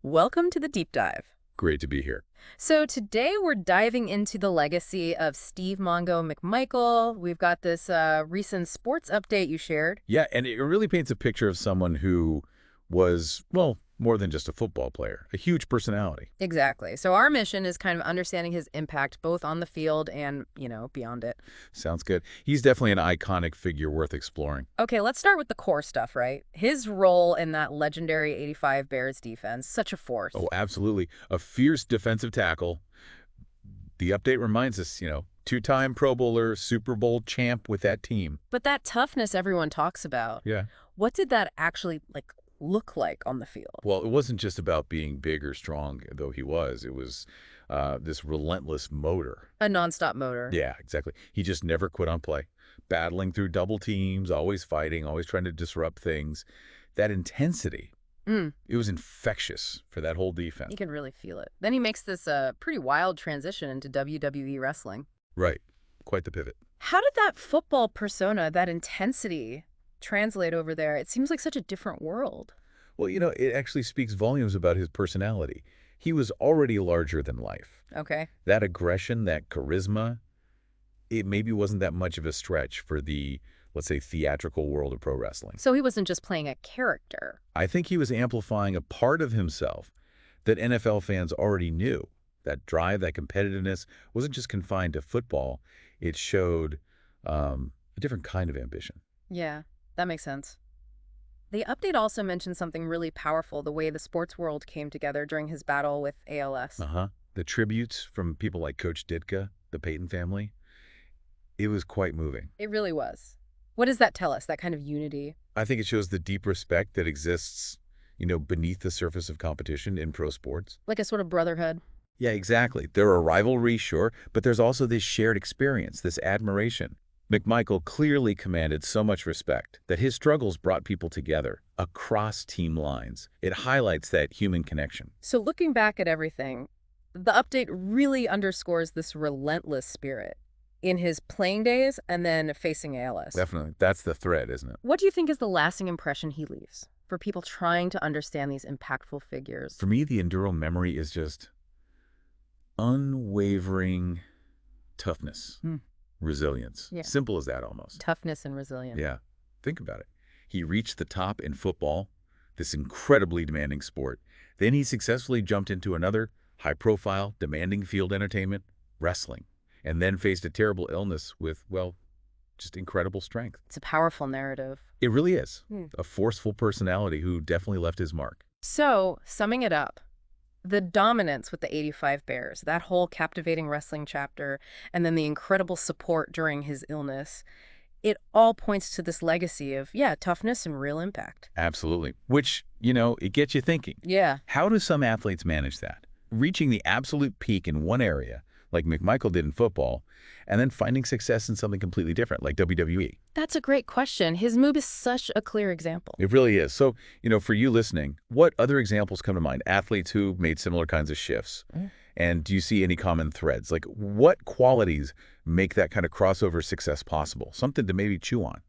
Welcome to the deep dive. Great to be here. So today we're diving into the legacy of Steve Mongo McMichael. We've got this recent sports update you shared. Yeah, and it really paints a picture of someone who was, well, more than just a football player, a huge personality. Exactly. So our mission is kind of understanding his impact both on the field and, beyond it. Sounds good. He's definitely an iconic figure worth exploring. Okay, let's start with the core stuff, right? His role in that legendary 85 Bears defense, such a force. Oh, absolutely. A fierce defensive tackle. The update reminds us, two-time Pro Bowler, Super Bowl champ with that team. But that toughness everyone talks about, Yeah. what did that actually look like on the field? Well, it wasn't just about being big or strong, though he was. It was this relentless motor. A nonstop motor. Yeah, exactly. He just never quit on play. Battling through double teams, always fighting, always trying to disrupt things. That intensity, it was infectious for that whole defense. You can really feel it. Then he makes this pretty wild transition into WWE wrestling. Right. Quite the pivot. How did that football persona, that intensity, translate over there? It seems like such a different world. Well, it actually speaks volumes about his personality. He was already larger than life. Okay. That aggression, that charisma, it maybe wasn't that much of a stretch for the, let's say, theatrical world of pro wrestling. So he wasn't just playing a character. I think he was amplifying a part of himself that NFL fans already knew. That drive, that competitiveness wasn't just confined to football. It showed a different kind of ambition. Yeah, that makes sense. The update also mentioned something really powerful, the way the sports world came together during his battle with ALS. The tributes from people like Coach Ditka, the Peyton family, it was quite moving. It really was. What does that tell us, that kind of unity? I think it shows the deep respect that exists, beneath the surface of competition in pro sports. Like a sort of brotherhood. Yeah, exactly. There are rivalries, sure, but there's also this shared experience, this admiration. McMichael clearly commanded so much respect that his struggles brought people together across team lines. It highlights that human connection. So looking back at everything, the update really underscores this relentless spirit in his playing days and then facing ALS. Definitely. That's the thread, isn't it? What do you think is the lasting impression he leaves for people trying to understand these impactful figures? For me, the endural memory is just unwavering toughness, resilience. Yeah. Simple as that almost. Toughness and resilience. Yeah. Think about it. He reached the top in football, this incredibly demanding sport. Then he successfully jumped into another high-profile, demanding field entertainment, wrestling, and then faced a terrible illness with, well, just incredible strength. It's a powerful narrative. It really is. A forceful personality who definitely left his mark. So, summing it up, the dominance with the 85 Bears, that whole captivating wrestling chapter, and then the incredible support during his illness, it all points to this legacy of, toughness and real impact. Absolutely. Which, it gets you thinking. Yeah. How do some athletes manage that? Reaching the absolute peak in one area, like McMichael did in football, and then finding success in something completely different, like WWE. That's a great question. His move is such a clear example. It really is. So, for you listening, what other examples come to mind? Athletes who made similar kinds of shifts. And do you see any common threads? Like, what qualities make that kind of crossover success possible? Something to maybe chew on.